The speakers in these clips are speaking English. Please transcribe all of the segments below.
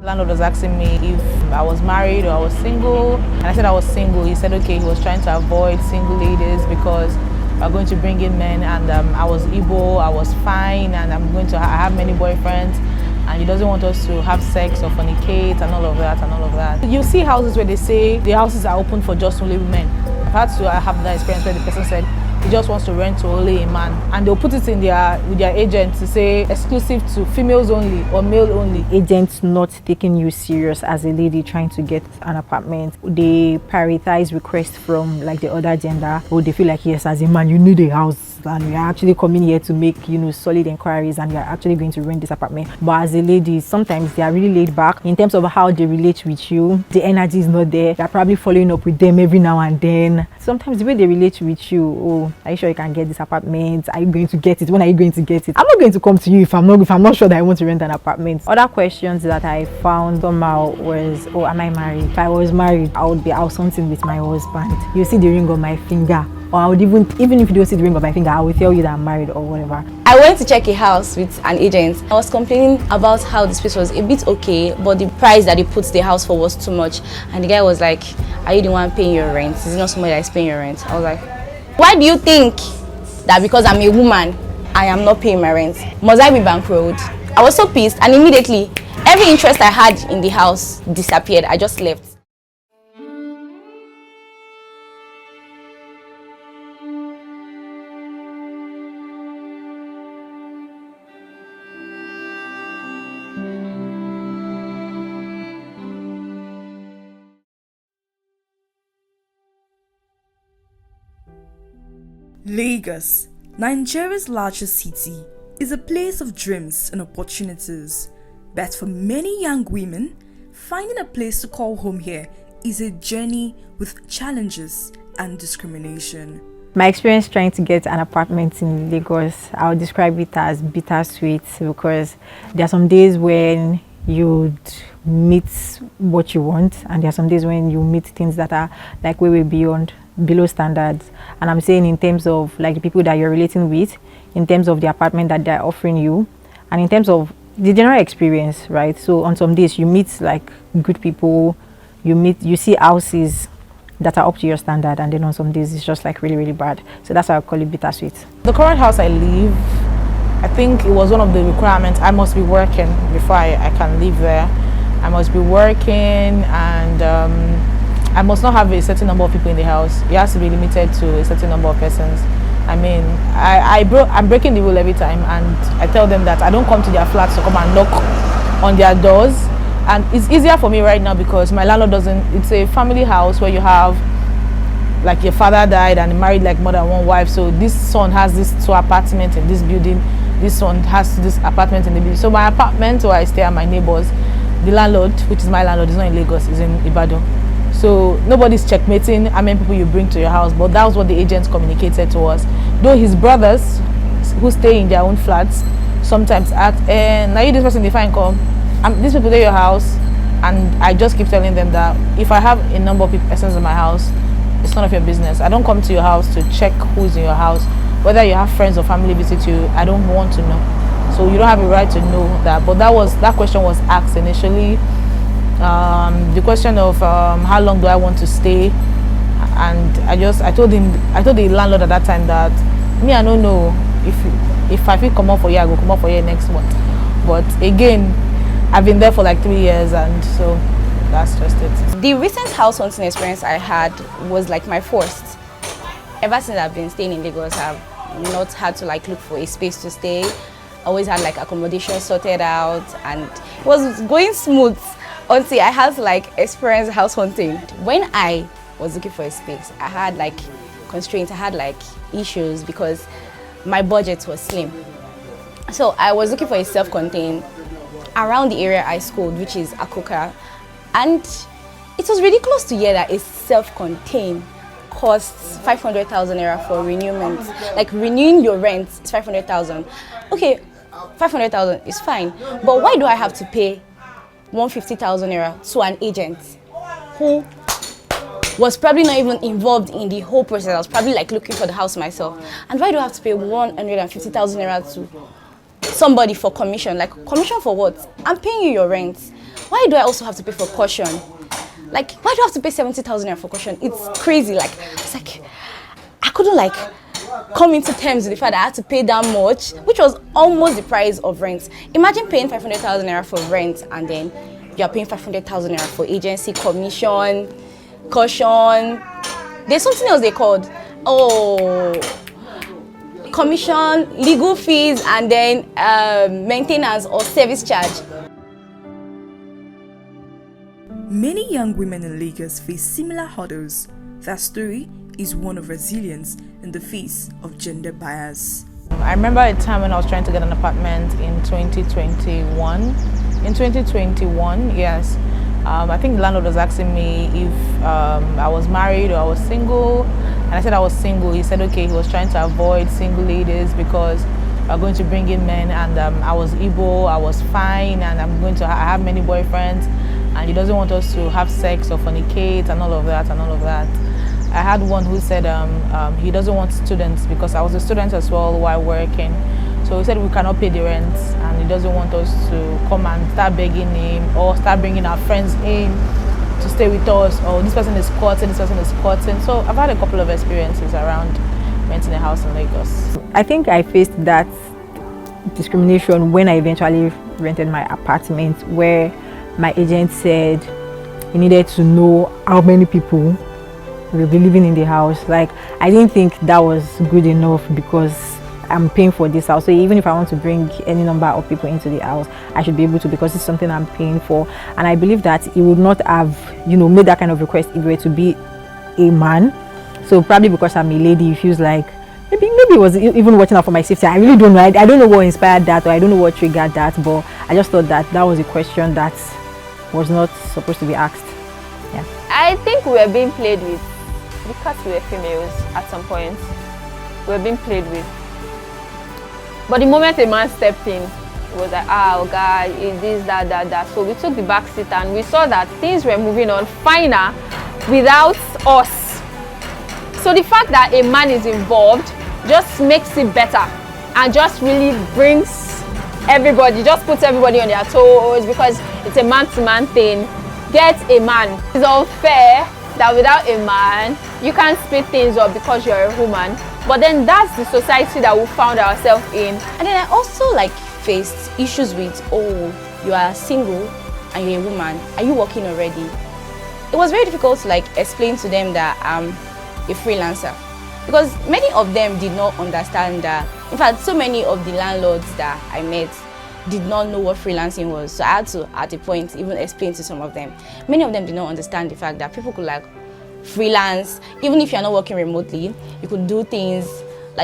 Landlord was asking me if I was married or I was single, and I said I was single. He said okay, he was trying to avoid single ladies because we're going to bring in men, and I was Igbo, I was fine, and I'm going to have many boyfriends, and he doesn't want us to have sex or fornicate and all of that. You see houses where they say the houses are open for just only women. I've had to have that experience where the person said he just wants to rent to only a man, and they'll put it in with their agent to say exclusive to females only or male only. Agents not taking you serious as a lady trying to get an apartment. They prioritize requests from like the other gender, or they feel like yes, as a man you need a house and we are actually coming here to make solid inquiries and we are actually going to rent this apartment. But as a lady, sometimes they are really laid back in terms of how they relate with you. The energy is not there. You're probably following up with them every now and then. Sometimes the way they relate with you, oh, are you sure you can get this apartment? Are you going to get it? When are you going to get it? I'm not going to come to you if I'm not sure that I want to rent an apartment. Other questions that I found somehow was, oh, am I married? If I was married, I would be out something with my husband. You see the ring on my finger. Or I would even if you don't see the ring on my finger, I will tell you that I'm married or whatever. I went to check a house with an agent. I was complaining about how the space was a bit okay, but the price that he put the house for was too much. And the guy was like, are you the one paying your rent? Is it not somebody that is paying your rent? I was like, why do you think that because I'm a woman, I am not paying my rent? Must I be bankrolled? I was so pissed, and immediately, every interest I had in the house disappeared. I just left. Lagos, Nigeria's largest city, is a place of dreams and opportunities. But for many young women, finding a place to call home here is a journey with challenges and discrimination. My experience trying to get an apartment in Lagos, I would describe it as bittersweet, because there are some days when you'd meet what you want, and there are some days when you meet things that are like way below standards. And I'm saying in terms of like the people that you're relating with, in terms of the apartment that they're offering you, and in terms of the general experience, right? So on some days you meet like good people, you see houses that are up to your standard, and then on some days it's just like really, really bad. So that's why I call it bittersweet. The current house I live, I think it was one of the requirements. I must be working before I can live there. I must be working, and I must not have a certain number of people in the house. It has to be limited to a certain number of persons. I mean, I'm breaking the rule every time, and I tell them that I don't come to their flats to come and knock on their doors. And it's easier for me right now because my landlord doesn't, it's a family house where you have, like your father died and married like more than one wife. So this son has this 2 apartments in this building. This son has this apartment in the building. So my apartment where I stay at my neighbors, the landlord, which is my landlord, is not in Lagos, is in Ibadan. So nobody's checkmating how many people you bring to your house, but that was what the agents communicated to us. Though his brothers, who stay in their own flats, sometimes ask, now you this person they find come, these people at your house, and I just keep telling them that if I have a number of persons in my house, it's none of your business. I don't come to your house to check who's in your house, whether you have friends or family visit you. I don't want to know, so you don't have a right to know that. But that question was asked initially. The question of how long do I want to stay, and I told the landlord at that time that me, I don't know if I feel come up for you, I go come up for you next month. But again, I've been there for like 3 years, and so that's just it. The recent house hunting experience I had was like my first. Ever since I've been staying in Lagos, I've not had to like look for a space to stay. I always had like accommodation sorted out, and it was going smooth until I had to like experience house hunting. When I was looking for a space, I had like constraints, I had like issues because my budget was slim. So I was looking for a self-contained around the area I schooled, which is Akoka, and it was ridiculous to hear that a self-contained costs 500,000 naira for renewment. Like renewing your rent is 500,000. Okay, 500,000 is fine, but why do I have to pay 150,000 naira to an agent who was probably not even involved in the whole process? I was probably like looking for the house myself. And why do I have to pay 150,000 naira to somebody for commission? Like, commission for what? I'm paying you your rent. why do I also have to pay for caution? Like, why do I have to pay 70,000 naira for caution? It's crazy. Like, it's like, I couldn't like come into terms with the fact that I had to pay that much, which was almost the price of rent. Imagine paying 500,000 naira for rent and then you're paying 500,000 naira for agency, commission, caution. There's something else they called, commission, legal fees, and then maintenance or service charge. Many young women in Lagos face similar hurdles. Their story is one of resilience in the face of gender bias. I remember a time when I was trying to get an apartment in 2021. In 2021, yes. I think the landlord was asking me if I was married or I was single. And I said I was single. He said, okay, he was trying to avoid single ladies because we are going to bring in men. And I was Igbo, I was fine, and I'm going to I have many boyfriends. And he doesn't want us to have sex or fornicate and all of that and all of that. I had one who said he doesn't want students because I was a student as well while working. So he said we cannot pay the rent and he doesn't want us to come and start begging him or start bringing our friends in to stay with us, or this person is courting, this person is courting. So I've had a couple of experiences around renting a house in Lagos. I think I faced that discrimination when I eventually rented my apartment, where my agent said he needed to know how many people will be living in the house. Like, I didn't think that was good enough because I'm paying for this house. So even if I want to bring any number of people into the house, I should be able to, because it's something I'm paying for. And I believe that he would not have, made that kind of request if he were to be a man. So probably because I'm a lady, he feels like maybe he was even watching out for my safety. I really don't know. I don't know what inspired that, or I don't know what triggered that, but I just thought that was a question that was not supposed to be asked. Yeah. I think we were being played with because we were females at some point. We were being played with. But the moment a man stepped in, it was like, guy, is this, that. So we took the back seat and we saw that things were moving on finer without us. So the fact that a man is involved just makes it better and just really brings everybody, just puts everybody on their toes, because it's a man-to-man thing. Get a man. It's unfair that without a man, you can't speed things up because you're a woman. But then that's the society that we found ourselves in. And then I also faced issues with, you are single and you're a woman. Are you working already? It was very difficult to explain to them that I'm a freelancer, because many of them did not understand that. In fact, so many of the landlords that I met did not know what freelancing was. So I had to, at a point, even explain to some of them. Many of them did not understand the fact that people could freelance, even if you're not working remotely. You could do things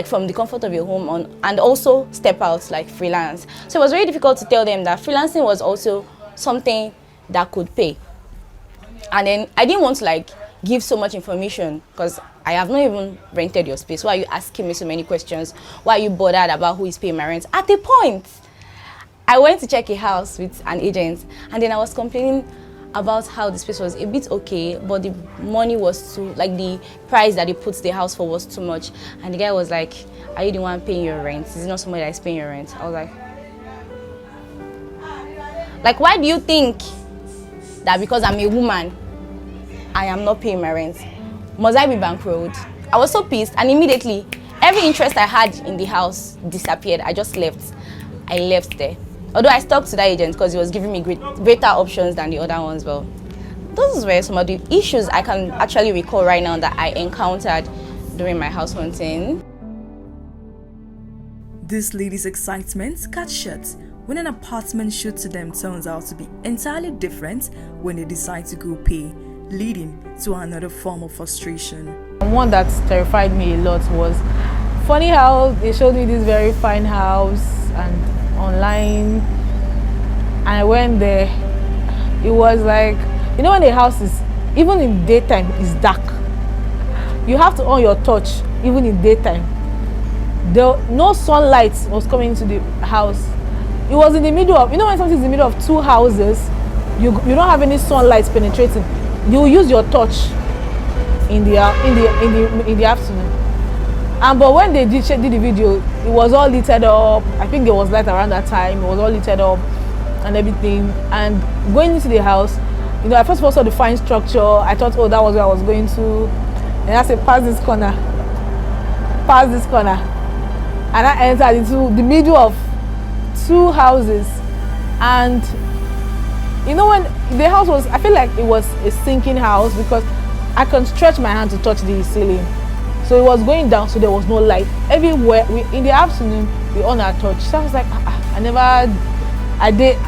from the comfort of your home and also step out freelance. So it was very difficult to tell them that freelancing was also something that could pay. And then I didn't want to give so much information, because I have not even rented your space. Why are you asking me so many questions? Why are you bothered about who is paying my rent? At a point, I went to check a house with an agent, and then I was complaining about how the space was a bit okay, but the money was too, the price that he puts the house for was too much. And the guy was like, are you the one paying your rent? Is it not somebody that is paying your rent? I was like, why do you think that because I'm a woman, I am not paying my rent? Must I be bankrolled? I was so pissed, and immediately, every interest I had in the house disappeared. I just left. I left there. Although I stuck to that agent because he was giving me greater options than the other ones. Well, those were some of the issues I can actually recall right now that I encountered during my house hunting. This lady's excitement cut short when an apartment shown to them turns out to be entirely different when they decide to go pay, leading to another form of frustration. One that terrified me a lot was, funny how they showed me this very fine house and online, and I went there. It was when the house is, even in daytime, is dark. You have to on your torch even in daytime. No sunlight was coming into the house. It was in the middle of, when something is in the middle of two houses, you don't have any sunlight penetrating. You use your torch in the afternoon. But when they did the video, it was all lit up. I think there was light around that time. It was all lit up. and everything. And going into the house, you know, I first of all saw the fine structure. I thought, oh, that was where I was going to. And I said, pass this corner. And I entered into the middle of two houses. And you know, when the house was, I feel like it was a sinking house because I can stretch my hand to touch the ceiling. So it was going down, so there was no light. Everywhere, in the afternoon, we on our touch. So I was like, I did,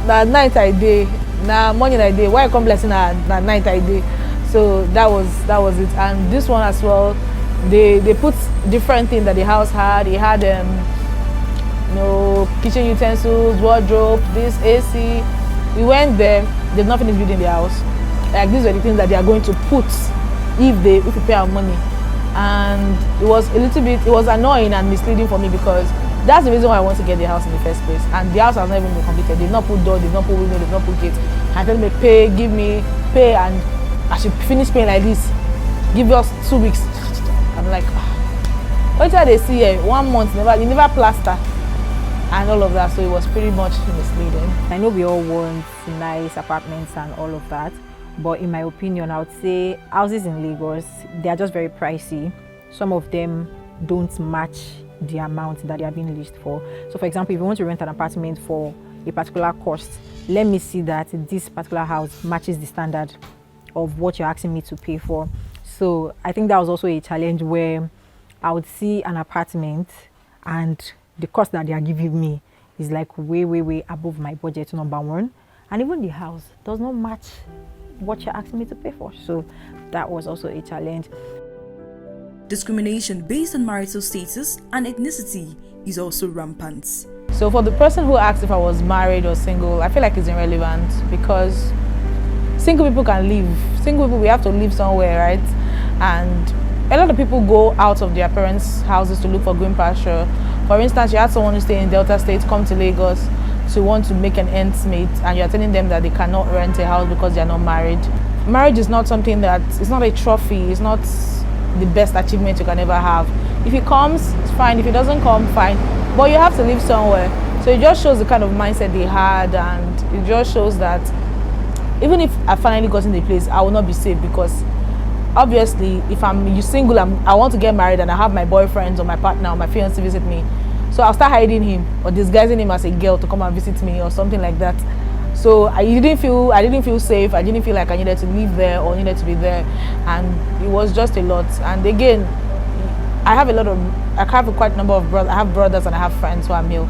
na night I did, na morning I did. Why I come blessing na night I did? So that was it. And this one as well, they put different things that the house had. It had you know, kitchen utensils, wardrobe, this AC. We went there. They've not finished building the house. Like these are the things that they are going to put if we pay our money. And it was a little bit, it was annoying and misleading for me because that's the reason why I want to get the house in the first place. And the house has not even been completed. They've not put door, they've not put window, they've not put gate. And tell me, pay, and I should finish paying like this. Give us 2 weeks. I'm like, what did they see here? 1 month, you never plaster. And all of that, so it was pretty much misleading. I know we all want nice apartments and all of that, but in my opinion, I would say houses in Lagos, they are just very pricey. Some of them don't match the amount that they are being leased for. So for example, if you want to rent an apartment for a particular cost, let me see that this particular house matches the standard of what you're asking me to pay for. So I think that was also a challenge where I would see an apartment and the cost that they are giving me is like way above my budget, number one. And even the house does not match what you're asking me to pay for. So that was also a challenge. Discrimination based on marital status and ethnicity is also rampant. So for the person who asked if I was married or single, I feel like it's irrelevant because single people can live. Single people, we have to live somewhere, right? And a lot of people go out of their parents' houses to look for green pasture. For instance, you had someone who stay in Delta State come to Lagos to want to make an ends meet, and you're telling them that they cannot rent a house because they're not married. Marriage is not something that, it's not a trophy, it's not the best achievement you can ever have. If it comes, it's fine. If it doesn't come, fine. But you have to live somewhere. So it just shows the kind of mindset they had, and it just shows that even if I finally got in the place, I will not be safe because obviously, if I'm single, I want to get married and I have my boyfriends or my partner or my fiancé visit me. So I'll start hiding him or disguising him as a girl to come and visit me or something like that. So I didn't feel safe. I didn't feel like I needed to live there or needed to be there, and it was just a lot. And again, I have quite a number of brothers. I have brothers and I have friends who are male.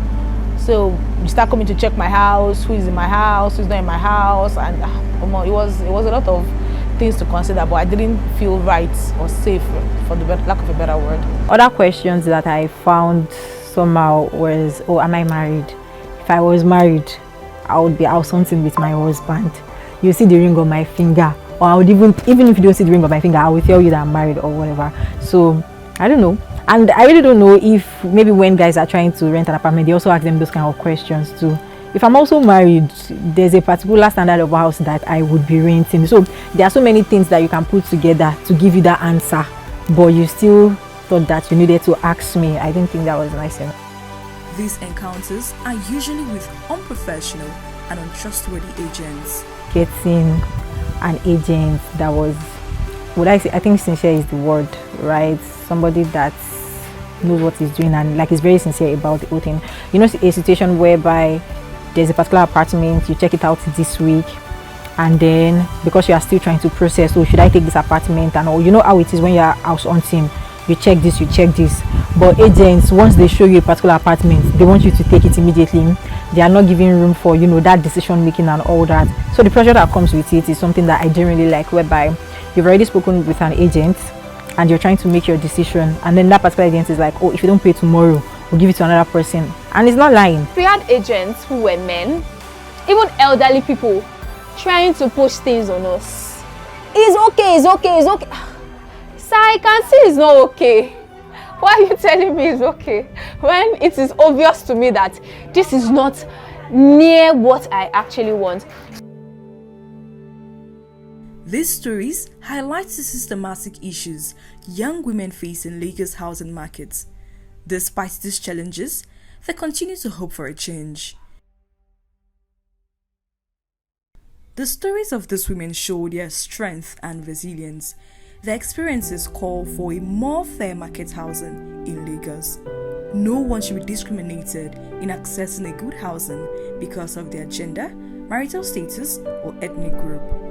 So you start coming to check my house, who is in my house, who's not in my house, and it was a lot of things to consider, but I didn't feel right or safe, for the lack of a better word. Other questions that I found somehow was, oh, am I married? If I was married, I would be out something with my husband. You see the ring on my finger, or I would even if you don't see the ring on my finger, I will tell you that I'm married or whatever. So I don't know, and I really don't know if maybe when guys are trying to rent an apartment, they also ask them those kind of questions too. If I'm also married, there's a particular standard of house that I would be renting. So there are so many things that you can put together to give you that answer, but you still thought that you needed to ask me. I didn't think that was nice enough. These encounters are usually with unprofessional and untrustworthy agents. Getting an agent that was, I think sincere is the word, right? Somebody that knows what he's doing and like is very sincere about the whole thing. You know, a situation whereby there's a particular apartment, you check it out this week, and then because you are still trying to process, oh, should I take this apartment and all, you know how it is when you're house hunting, you check this, but agents, once they show you a particular apartment, they want you to take it immediately. They are not giving room for, you know, that decision making and all that. So the pressure that comes with it is something that I generally like, whereby you've already spoken with an agent and you're trying to make your decision, and then that particular agent is like, oh, if you don't pay tomorrow, we'll give it to another person, and it's not lying. We had agents who were men, even elderly people, trying to push things on us. It's okay. Sir, I can see it's not okay. Why are you telling me it's okay when it is obvious to me that this is not near what I actually want? These stories highlight the systematic issues young women face in Lagos housing markets. Despite these challenges, they continue to hope for a change. The stories of these women show their strength and resilience. Their experiences call for a more fair market housing in Lagos. No one should be discriminated in accessing a good housing because of their gender, marital status, or ethnic group.